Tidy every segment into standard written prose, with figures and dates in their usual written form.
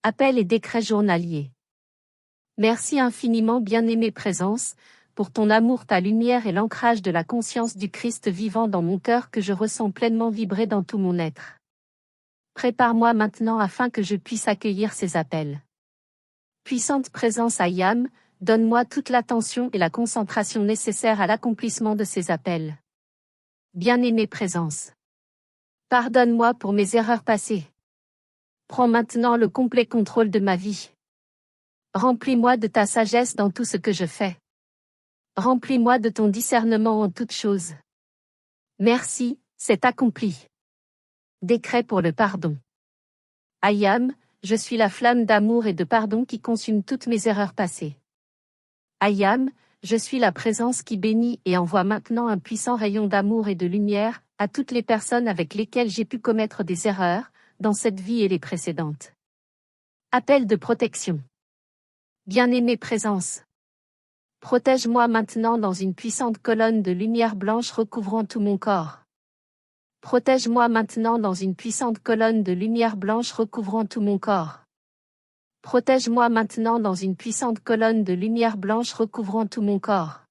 Appel et décret journalier. Merci infiniment, bien-aimée présence, pour ton amour, ta lumière et l'ancrage de la conscience du Christ vivant dans mon cœur que je ressens pleinement vibrer dans tout mon être. Prépare-moi maintenant afin que je puisse accueillir ces appels. Puissante présence Ayam, donne-moi toute l'attention et la concentration nécessaires à l'accomplissement de ces appels. Bien-aimée présence. Pardonne-moi pour mes erreurs passées. Prends maintenant le complet contrôle de ma vie. Remplis-moi de ta sagesse dans tout ce que je fais. Remplis-moi de ton discernement en toutes choses. Merci, c'est accompli. Décret pour le pardon. Ayam, je suis la flamme d'amour et de pardon qui consume toutes mes erreurs passées. Ayam, je suis la présence qui bénit et envoie maintenant un puissant rayon d'amour et de lumière à toutes les personnes avec lesquelles j'ai pu commettre des erreurs, dans cette vie et les précédentes. Appel de protection. Bien-aimée présence. Protège-moi maintenant dans une puissante colonne de lumière blanche recouvrant tout mon corps. Protège-moi maintenant dans une puissante colonne de lumière blanche recouvrant tout mon corps. Protège-moi maintenant dans une puissante colonne de lumière blanche recouvrant tout mon corps.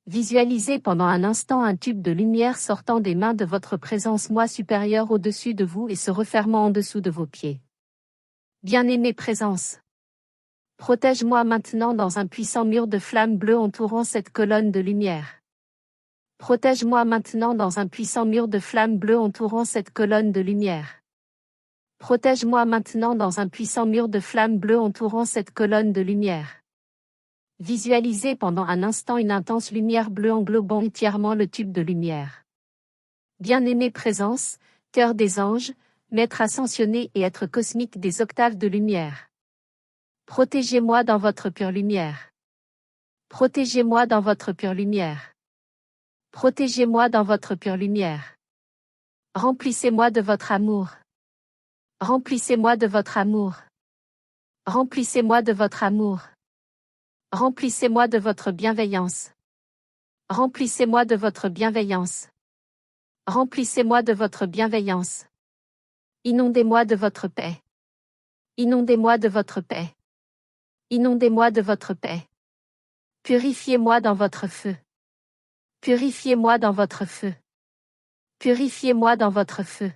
Visualisez pendant un instant un tube de lumière sortant des mains de votre présence moi supérieure au-dessus de vous et se refermant en dessous de vos pieds. Bien-aimée présence. Protège-moi maintenant dans un puissant mur de flamme bleue entourant cette colonne de lumière. Protège-moi maintenant dans un puissant mur de flamme bleue entourant cette colonne de lumière. Protège-moi maintenant dans un puissant mur de flamme bleue entourant cette colonne de lumière. Visualisez pendant un instant une intense lumière bleue englobant entièrement le tube de lumière. Bien-aimée présence, cœur des anges, maître ascensionné et être cosmique des octaves de lumière. Protégez-moi dans votre pure lumière. Protégez-moi dans votre pure lumière. Protégez-moi dans votre pure lumière. Remplissez-moi de votre amour. Remplissez-moi de votre amour. Remplissez-moi de votre amour. Remplissez-moi de votre bienveillance. Remplissez-moi de votre bienveillance. Remplissez-moi de votre bienveillance. Inondez-moi de votre paix. Inondez-moi de votre paix. Inondez-moi de votre paix. Purifiez-moi dans votre feu. Purifiez-moi dans votre feu. Purifiez-moi dans votre feu.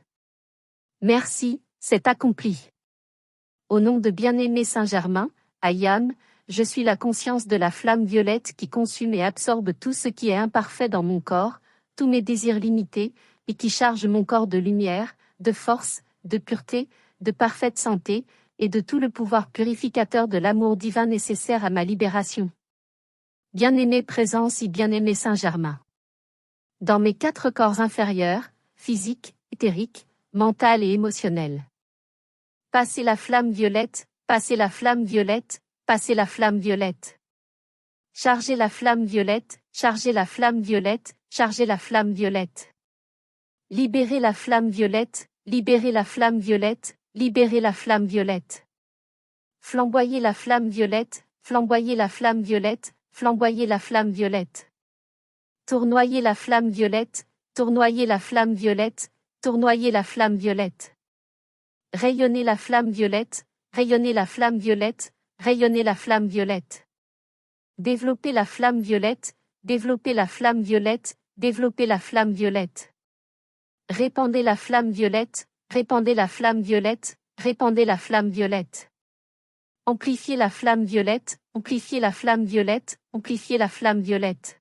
Merci, c'est accompli. Au nom de bien-aimé Saint-Germain, Ayam, je suis la conscience de la flamme violette qui consume et absorbe tout ce qui est imparfait dans mon corps, tous mes désirs limités, et qui charge mon corps de lumière, de force, de pureté, de parfaite santé, et de tout le pouvoir purificateur de l'amour divin nécessaire à ma libération. Bien-aimée présence et bien-aimé Saint-Germain. Dans mes 4 corps inférieurs, physique, éthérique, mental et émotionnel. Passez la flamme violette, passez la flamme violette, passez la flamme violette. Chargez la flamme violette, chargez la flamme violette, chargez la flamme violette. Libérez la flamme violette, libérez la flamme violette, libérez la flamme violette. Flamboyez la flamme violette, flamboyez la flamme violette, flamboyez la flamme violette. Tournoyez la flamme violette, tournoyez la flamme violette, tournoyez la flamme violette. Rayonnez la flamme violette, rayonnez la flamme violette, rayonnez la flamme violette. Développez la flamme violette, développez la flamme violette, développez la flamme violette. Répandez la flamme violette, répandez la flamme violette, répandez la flamme violette. Amplifiez la flamme violette, amplifiez la flamme violette, amplifiez la flamme violette.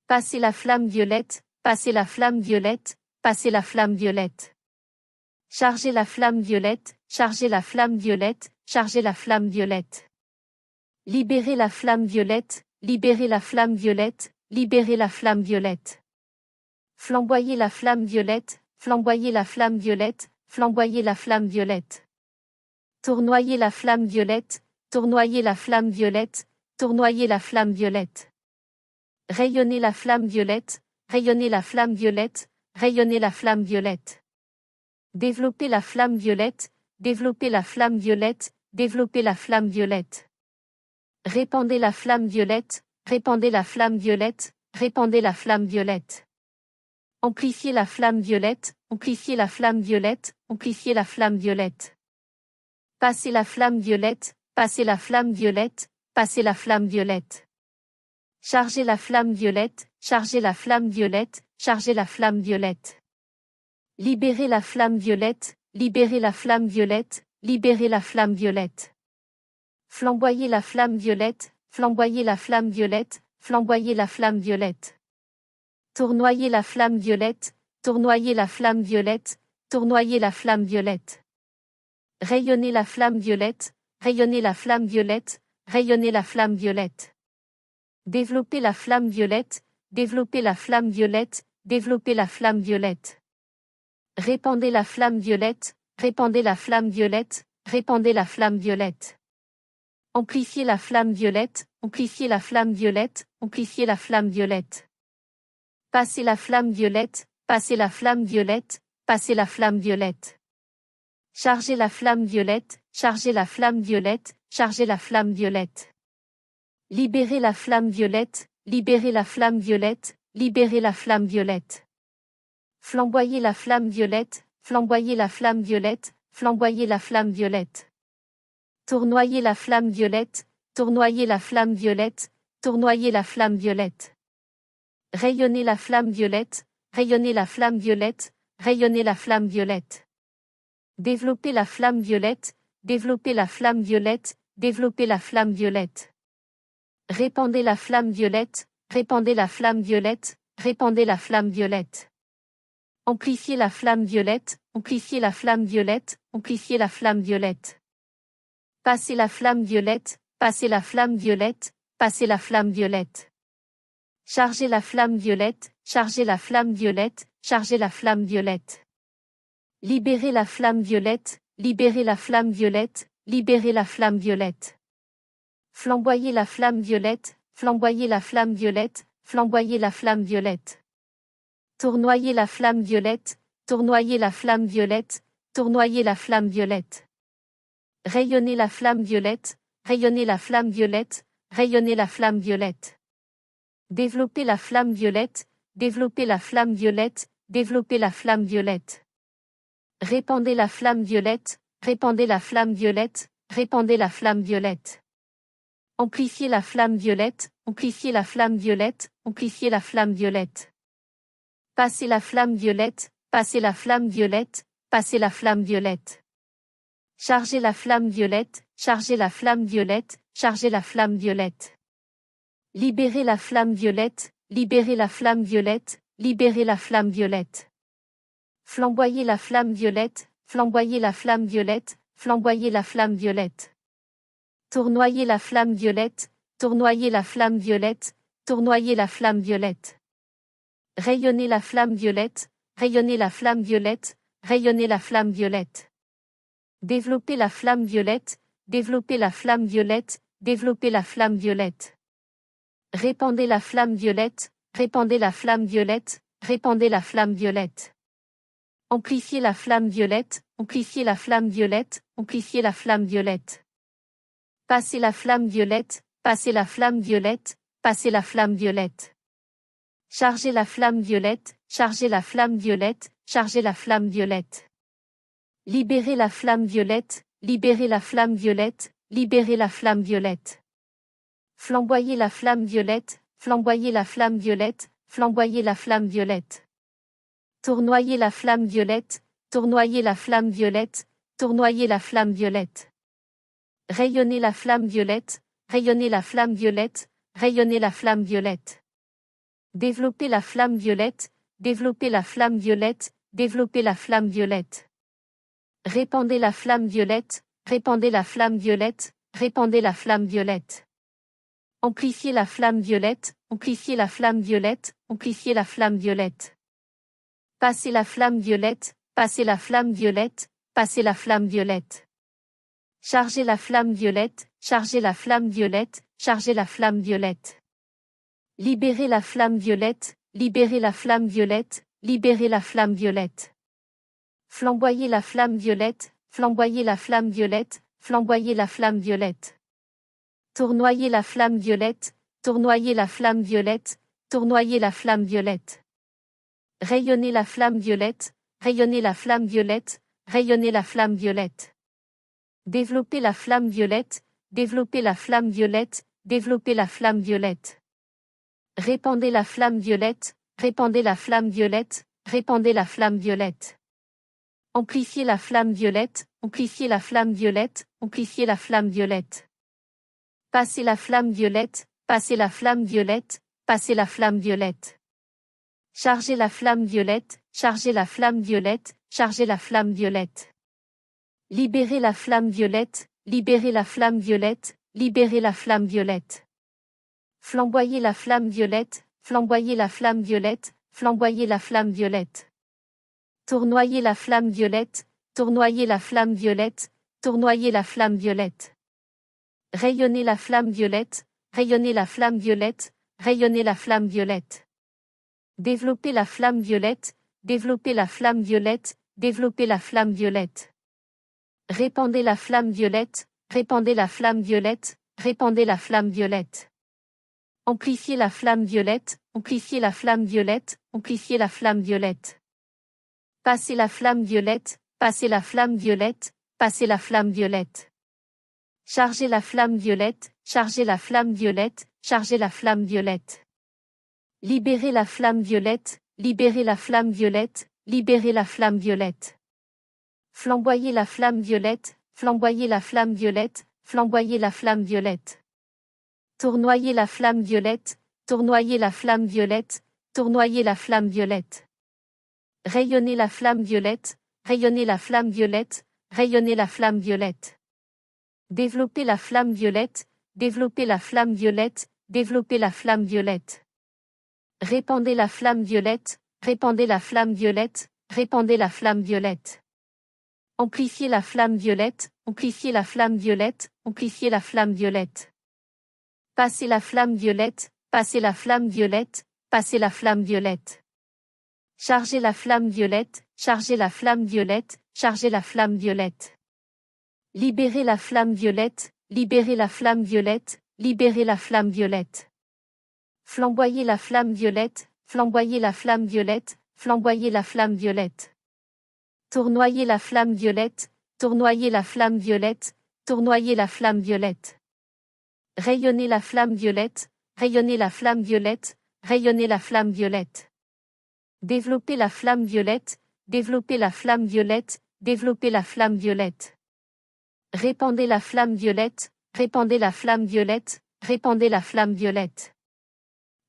Passez la flamme violette, passez la flamme violette, passez la flamme violette. Chargez la flamme violette, chargez la flamme violette, chargez la flamme violette. Libérez la flamme violette, libérez la flamme violette, libérez la flamme violette. Flamboyez la flamme violette, flamboyez la flamme violette, flamboyez la flamme violette. Tournoyez la flamme violette, tournoyez la flamme violette, tournoyez la flamme violette. Rayonnez la flamme violette, rayonnez la flamme violette, rayonnez la flamme violette. Développez la flamme violette, développez la flamme violette, développez la flamme violette. Répandez la flamme violette, répandez la flamme violette, répandez la flamme violette. Amplifiez la flamme violette, amplifiez la flamme violette, amplifiez la flamme violette. Passez la flamme violette, passez la flamme violette, passez la flamme violette. Chargez la flamme violette, chargez la flamme violette, chargez la flamme violette. Libérez la flamme violette, libérez la flamme violette, libérez la flamme violette. Flamboyez la flamme violette, flamboyez la flamme violette, flamboyez la flamme violette. Tournoyez la flamme violette, tournoyez la flamme violette, tournoyez la flamme violette. Rayonnez la flamme violette, rayonnez la flamme violette, rayonnez la flamme violette. Développez la flamme violette, développez la flamme violette, développez la flamme violette. Répandez la flamme violette, répandez la flamme violette, répandez la flamme violette. Amplifiez la flamme violette, amplifiez la flamme violette, amplifiez la flamme violette. Passez la flamme violette, passez la flamme violette, passez la flamme violette. Chargez la flamme violette, chargez la flamme violette, chargez la flamme violette. Libérez la flamme violette, libérez la flamme violette, libérez la flamme violette. Flamboyez la flamme violette, flamboyez la flamme violette, flamboyez la flamme violette. Tournoyez la flamme violette, tournoyez la flamme violette, tournoyez la flamme violette. Rayonnez la flamme violette, rayonnez la flamme violette, rayonnez la flamme violette. Développez la flamme violette, développez la flamme violette, développez la flamme violette. Répandez la flamme violette, répandez la flamme violette, répandez la flamme violette. Amplifiez la flamme violette, amplifiez la flamme violette, amplifiez la flamme violette. Passez la flamme violette, passez la flamme violette, passez la flamme violette. Chargez la flamme violette, chargez la flamme violette, chargez la flamme violette. Libérez la flamme violette, libérez la flamme violette, libérez la flamme violette. Flamboyez la flamme violette, flamboyez la flamme violette, flamboyez la flamme violette. Tournoyez la flamme violette, tournoyez la flamme violette, tournoyez la flamme violette. Rayonnez la flamme violette, rayonnez la flamme violette, rayonnez la flamme violette. Développez la flamme violette, développez la flamme violette, développez la flamme violette. Répandez la flamme violette, répandez la flamme violette, répandez la flamme violette. Amplifiez la flamme violette, amplifiez la flamme violette, amplifiez la flamme violette. Passez la flamme violette, passez la flamme violette, passez la flamme violette. Chargez la flamme violette, chargez la flamme violette, chargez la flamme violette. Libérez la flamme violette, libérez la flamme violette, libérez la flamme violette. Flamboyez la flamme violette, flamboyez la flamme violette, flamboyez la flamme violette. Tournoyez la flamme violette, tournoyez la flamme violette, tournoyez la flamme violette. Rayonnez la flamme violette, rayonnez la flamme violette, rayonnez la flamme violette. Développez la flamme violette, développez la flamme violette, développez la flamme violette. Répandez la flamme violette, répandez la flamme violette, répandez la flamme violette. Amplifiez la flamme violette, amplifiez la flamme violette, amplifiez la flamme violette. Passez la flamme violette, passez la flamme violette, passez la flamme violette. Chargez la flamme violette, chargez la flamme violette, chargez la flamme violette. Libérez la flamme violette, libérez la flamme violette, libérez la flamme violette. Flamboyez la flamme violette, flamboyez la flamme violette, flamboyez la flamme violette. Tournoyez la flamme violette, tournoyez la flamme violette, tournoyez la flamme violette. Rayonnez la flamme violette, rayonnez la flamme violette, rayonnez la flamme violette. Développez la flamme violette, développez la flamme violette, développez la flamme violette. Répandez la flamme violette, répandez la flamme violette, répandez la flamme violette. Amplifiez la flamme violette, amplifiez la flamme violette, amplifiez la flamme violette. Passez la flamme violette, passez la flamme violette, passez la flamme violette. Chargez la flamme violette, chargez la flamme violette, chargez la flamme violette. Libérez la flamme violette, libérez la flamme violette, libérez la flamme violette. Flamboyez la flamme violette, flamboyez la flamme violette, flamboyez la flamme violette. Tournoyez la flamme violette, tournoyez la flamme violette, tournoyez la flamme violette. Rayonnez la flamme violette, rayonnez la flamme violette, rayonnez la flamme violette. Développer la flamme violette, développer la flamme violette, développer la flamme violette. Répandez la flamme violette, répandez la flamme violette, répandez la flamme violette. Amplifiez la flamme violette, amplifiez la flamme violette, amplifiez la flamme violette. Passez la flamme violette, passez la flamme violette, passez la flamme violette. Chargez la flamme violette, chargez la flamme violette, chargez la flamme violette. Libérez la flamme violette, libérez la flamme violette, libérez la flamme violette. Flamboyez la flamme violette, flamboyez la flamme violette, flamboyez la flamme violette. Tournoyez la flamme violette, tournoyez la flamme violette, tournoyez la flamme violette. Rayonnez la flamme violette, rayonnez la flamme violette, rayonnez la flamme violette. Développez la flamme violette, développez la flamme violette, développez la flamme violette. Répandez la flamme violette, répandez la flamme violette, répandez la flamme violette. Amplifiez la flamme violette, amplifiez la flamme violette, amplifiez la flamme violette. Passez la flamme violette, passez la flamme violette, passez la flamme violette. Chargez la flamme violette, chargez la flamme violette, chargez la flamme violette. Libérez la flamme violette, libérez la flamme violette, libérez la flamme violette. Flamboyez la flamme violette, flamboyez la flamme violette, flamboyez la flamme violette. Tournoyez la flamme violette, tournoyez la flamme violette, tournoyez la flamme violette. Rayonnez la flamme violette, rayonnez la flamme violette, rayonnez la flamme violette. Développez la flamme violette, développez la flamme violette, développez la flamme violette. Répandez la flamme violette, répandez la flamme violette, répandez la flamme violette. Amplifiez la flamme violette, amplifiez la flamme violette, amplifiez la flamme violette. Passez la flamme violette, passez la flamme violette, passez la flamme violette. Chargez la flamme violette, chargez la flamme violette, chargez la flamme violette. Libérez la flamme violette, libérez la flamme violette, libérez la flamme violette. Flamboyez la flamme violette, flamboyez la flamme violette, flamboyez la flamme violette. Tournoyez la flamme violette, tournoyez la flamme violette, tournoyez la flamme violette. Rayonnez la flamme violette, rayonnez la flamme violette, rayonnez la flamme violette. Développez la flamme violette, développez la flamme violette, développez la flamme violette. Répandez la flamme violette, répandez la flamme violette, répandez la flamme violette.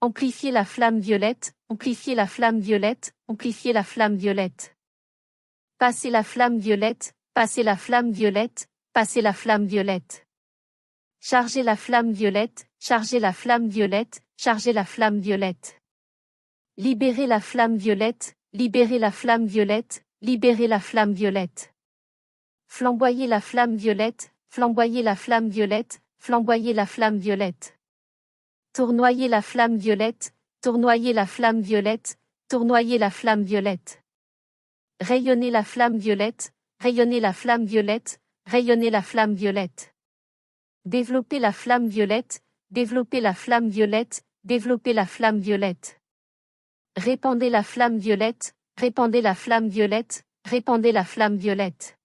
Amplifiez la flamme violette, amplifiez la flamme violette, amplifiez la flamme violette. Passez la flamme violette, passez la flamme violette, passez la flamme violette. Chargez la flamme violette, chargez la flamme violette, chargez la flamme violette. Libérez la flamme violette, libérez la flamme violette, libérez la flamme violette. Flamboyez la flamme violette, flamboyez la flamme violette, flamboyez la flamme violette. Tournoyez la flamme violette, tournoyez la flamme violette, tournoyez la flamme violette. Rayonnez la flamme violette, rayonnez la flamme violette, rayonnez la flamme violette. Développez la flamme violette, développez la flamme violette, développez la flamme violette. Répandez la flamme violette, répandez la flamme violette, répandez la flamme violette.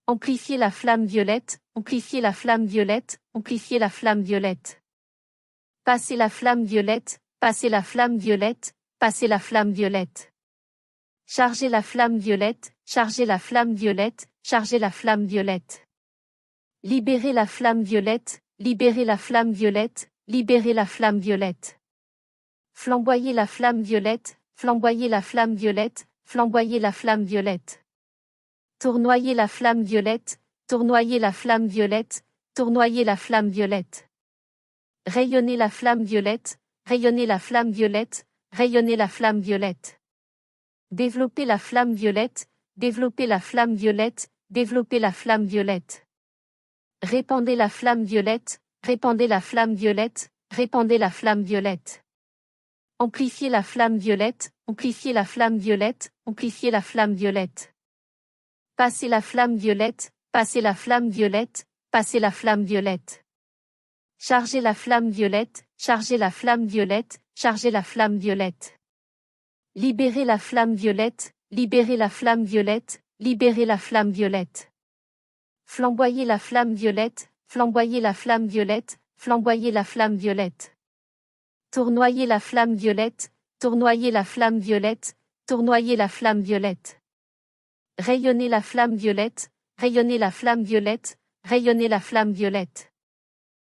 Amplifiez la flamme violette, amplifiez la flamme violette, amplifiez la flamme violette. Passez la flamme violette, passez la flamme violette, passez la flamme violette. Chargez la flamme violette, chargez la flamme violette, chargez la flamme violette. Libérez la flamme violette, libérez la flamme violette, libérez la flamme violette. Flamboyez la flamme violette, flamboyez la flamme violette, flamboyez la flamme violette. Tournoyez la flamme violette, tournoyez la flamme violette, tournoyez la flamme violette. Rayonnez la flamme violette, rayonnez la flamme violette, rayonnez la flamme violette. Développez la flamme violette, développez la flamme violette, développez la flamme violette. Répandez la flamme violette, répandez la flamme violette, répandez la flamme violette. Amplifiez la flamme violette, amplifiez la flamme violette, amplifiez la flamme violette. Passez la flamme violette, passez la flamme violette, passez la flamme violette. Chargez la flamme violette, chargez la flamme violette, chargez la flamme violette. Libérez la flamme violette, libérez la flamme violette, libérez la flamme violette. Flamboyer la flamme violette, flamboyer la flamme violette, flamboyer la flamme violette. Tournoyer la flamme violette, tournoyer la flamme violette, tournoyer la flamme violette. Rayonner la flamme violette, rayonner la flamme violette, rayonner la flamme violette.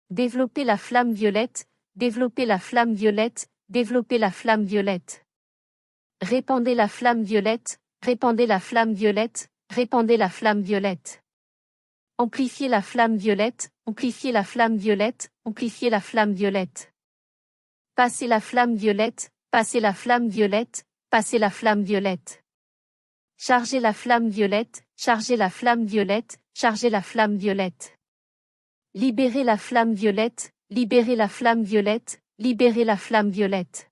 Développer la flamme violette, développer la flamme violette, développer la flamme violette. Répandez la flamme violette, répandez la flamme violette, répandez la flamme violette. Amplifier la flamme violette, amplifier la flamme violette, amplifier la flamme violette. Passer la flamme violette, passer la flamme violette, passer la flamme violette. Charger la flamme violette, charger la flamme violette, charger la flamme violette. Libérer la flamme violette, libérer la flamme violette, libérer la flamme violette.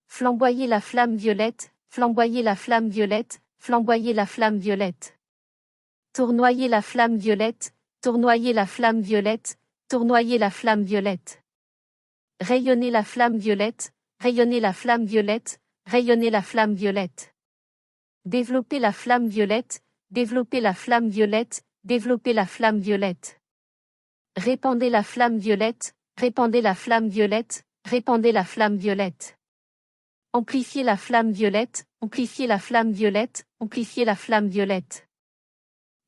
Flamboyer la flamme violette, flamboyer la flamme violette, flamboyer la flamme violette. Tournoyer la flamme violette, tournoyer la flamme violette, tournoyer la flamme violette. Rayonner la flamme violette, rayonner la flamme violette, rayonner la flamme violette. Développer la flamme violette, développer la flamme violette, développer la flamme violette. Répandez la flamme violette, répandez la flamme violette, répandez la flamme violette. Amplifier la flamme violette, amplifier la flamme violette, amplifier la flamme violette.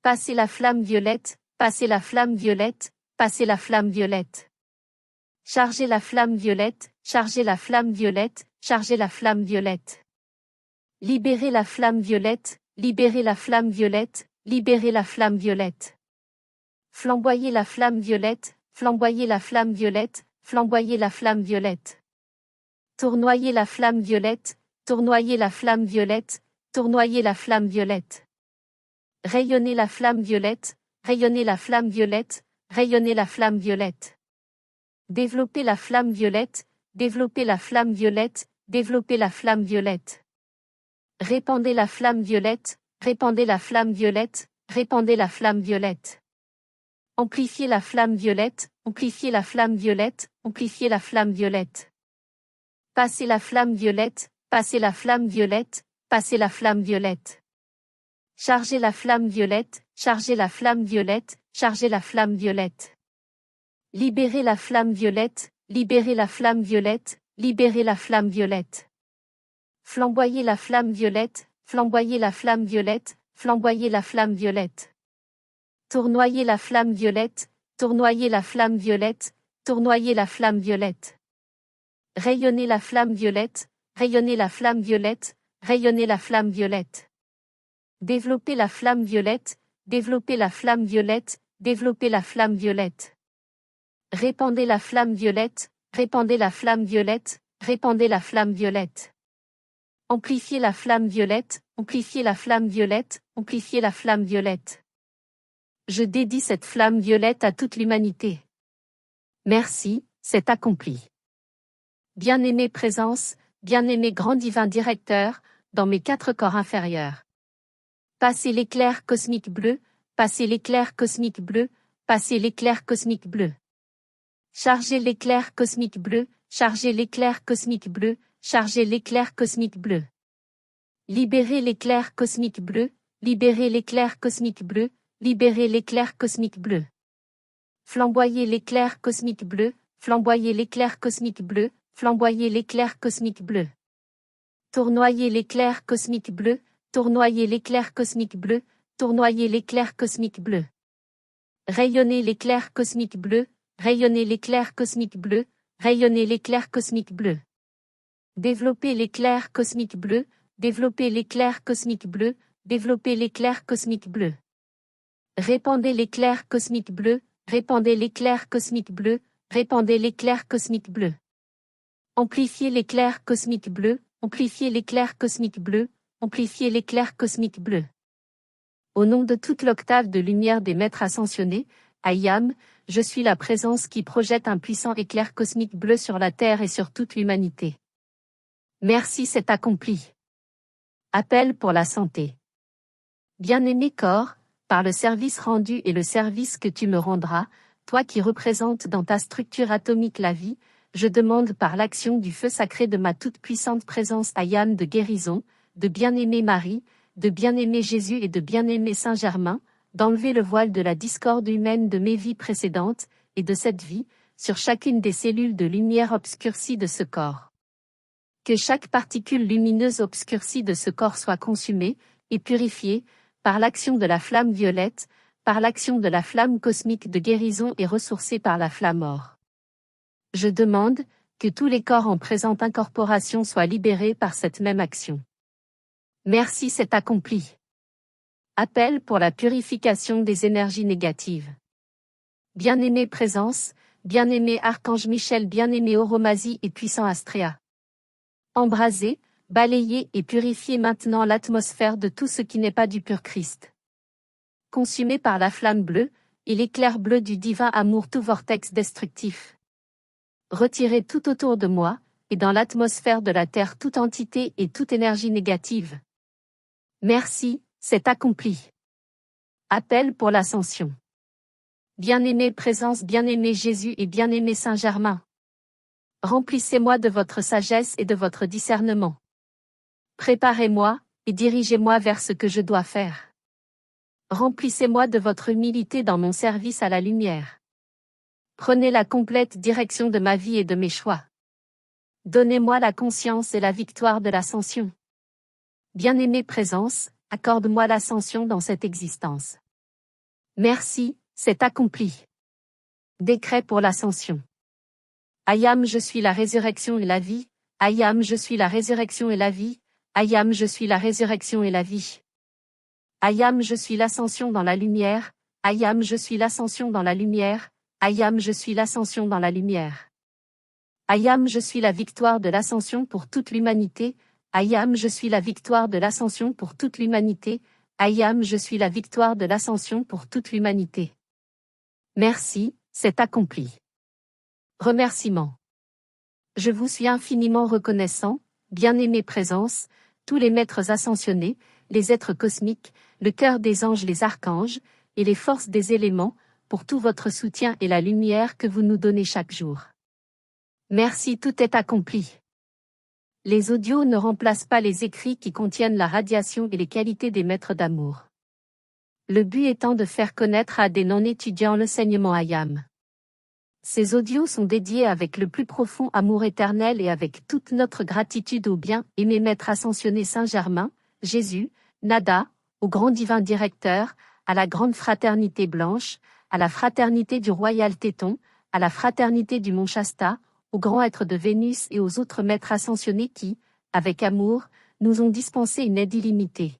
Passer la flamme violette, passer la flamme violette, passer la flamme violette. Charger la flamme violette, charger la flamme violette, charger la flamme violette. Libérer la flamme violette, libérer la flamme violette, libérer la flamme violette. Flamboyer la flamme violette, flamboyer la flamme violette, flamboyer la flamme violette. Tournoyer la flamme violette, tournoyer la flamme violette, tournoyer la flamme violette. Rayonner la flamme violette, rayonner la flamme violette, rayonner la flamme violette. Développer la flamme violette, développer la flamme violette, développer la flamme violette. Répandez la flamme violette, répandez la flamme violette, répandez la flamme violette. Amplifier la flamme violette, amplifier la flamme violette, amplifier la flamme violette. Passer la flamme violette, passer la flamme violette, passer la flamme violette. Charger la flamme violette, charger la flamme violette, charger la flamme violette. Libérer la flamme violette, libérer la flamme violette, libérer la flamme violette. Flamboyer la flamme violette, flamboyer la flamme violette, flamboyer la flamme violette. Tournoyer la flamme violette, tournoyer la flamme violette, tournoyer la flamme violette. Rayonner la flamme violette, rayonner la flamme violette, rayonner la flamme violette. Développer la flamme violette, développer la flamme violette, développer la flamme violette. Répandez la flamme violette, répandez la flamme violette, répandez la flamme violette. Amplifier la flamme violette, amplifier la flamme violette, amplifier la flamme violette. Je dédie cette flamme violette à toute l'humanité. Merci, c'est accompli. Bien-aimé présence, bien-aimé grand divin directeur, dans mes 4 corps inférieurs. Passez l'éclair cosmique bleu, passez l'éclair cosmique bleu, passez l'éclair cosmique bleu. Chargez l'éclair cosmique bleu, chargez l'éclair cosmique bleu, chargez l'éclair cosmique bleu. Libérez l'éclair cosmique bleu, libérez l'éclair cosmique bleu, libérez l'éclair cosmique bleu. Flamboyez l'éclair cosmique bleu, flamboyez l'éclair cosmique bleu, flamboyez l'éclair cosmique bleu. Tournoyez l'éclair cosmique bleu, tournoyez l'éclair cosmique bleu, tournoyez l'éclair cosmique bleu. Rayonnez l'éclair cosmique bleu, rayonnez l'éclair cosmique bleu, rayonnez l'éclair cosmique bleu. Développez l'éclair cosmique bleu, développez l'éclair cosmique bleu, développez l'éclair cosmique bleu. Répandez l'éclair cosmique bleu, répandez l'éclair cosmique bleu, répandez l'éclair cosmique bleu. Amplifiez l'éclair cosmique bleu, amplifiez l'éclair cosmique bleu, amplifiez l'éclair cosmique bleu. Au nom de toute l'octave de lumière des maîtres ascensionnés, Ayam, je suis la présence qui projette un puissant éclair cosmique bleu sur la terre et sur toute l'humanité. Merci, c'est accompli. Appel pour la santé. Bien-aimé corps, par le service rendu et le service que tu me rendras, toi qui représentes dans ta structure atomique la vie, je demande par l'action du feu sacré de ma toute-puissante présence Ayam de guérison, de bien-aimé Marie, de bien-aimé Jésus et de bien-aimé Saint-Germain, d'enlever le voile de la discorde humaine de mes vies précédentes, et de cette vie, sur chacune des cellules de lumière obscurcie de ce corps. Que chaque particule lumineuse obscurcie de ce corps soit consumée, et purifiée, par l'action de la flamme violette, par l'action de la flamme cosmique de guérison et ressourcée par la flamme or. Je demande que tous les corps en présente incorporation soient libérés par cette même action. Merci, c'est accompli. Appel pour la purification des énergies négatives. Bien-aimé Présence, bien-aimé Archange Michel, bien-aimé Oromasie et puissant Astréa. Embrasez, balayez et purifiez maintenant l'atmosphère de tout ce qui n'est pas du pur Christ. Consumé par la flamme bleue, et l'éclair bleu du divin amour tout vortex destructif. Retirez tout autour de moi, et dans l'atmosphère de la Terre toute entité et toute énergie négative. Merci, c'est accompli. Appel pour l'ascension. Bien-aimé Présence, bien-aimé Jésus et bien-aimé Saint-Germain. Remplissez-moi de votre sagesse et de votre discernement. Préparez-moi, et dirigez-moi vers ce que je dois faire. Remplissez-moi de votre humilité dans mon service à la lumière. Prenez la complète direction de ma vie et de mes choix. Donnez-moi la conscience et la victoire de l'ascension. Bien-aimée Présence, accorde-moi l'ascension dans cette existence. Merci, c'est accompli. Décret pour l'ascension. Ayam, je suis la résurrection et la vie. Ayam, je suis la résurrection et la vie. Ayam, je suis la résurrection et la vie. Ayam, je suis l'ascension dans la lumière. Ayam, je suis l'ascension dans la lumière. Ayam, je suis l'ascension dans la lumière. Ayam, je suis la victoire de l'ascension pour toute l'humanité. Ayam, je suis la victoire de l'ascension pour toute l'humanité. Ayam, je suis la victoire de l'ascension pour toute l'humanité. Merci, c'est accompli. Remerciements. Je vous suis infiniment reconnaissant, bien-aimée Présence, tous les maîtres ascensionnés, les êtres cosmiques, le cœur des anges, les archanges, et les forces des éléments, pour tout votre soutien et la lumière que vous nous donnez chaque jour. Merci, tout est accompli. Les audios ne remplacent pas les écrits qui contiennent la radiation et les qualités des maîtres d'amour. Le but étant de faire connaître à des non-étudiants l'enseignement Ayam. Ces audios sont dédiés avec le plus profond amour éternel et avec toute notre gratitude au bien-aimé Maître ascensionné Saint-Germain, Jésus, Nada, au grand divin directeur, à la grande fraternité blanche, à la fraternité du royal Téton, à la fraternité du mont Shasta, au grand être de Vénus et aux autres maîtres ascensionnés qui, avec amour, nous ont dispensé une aide illimitée.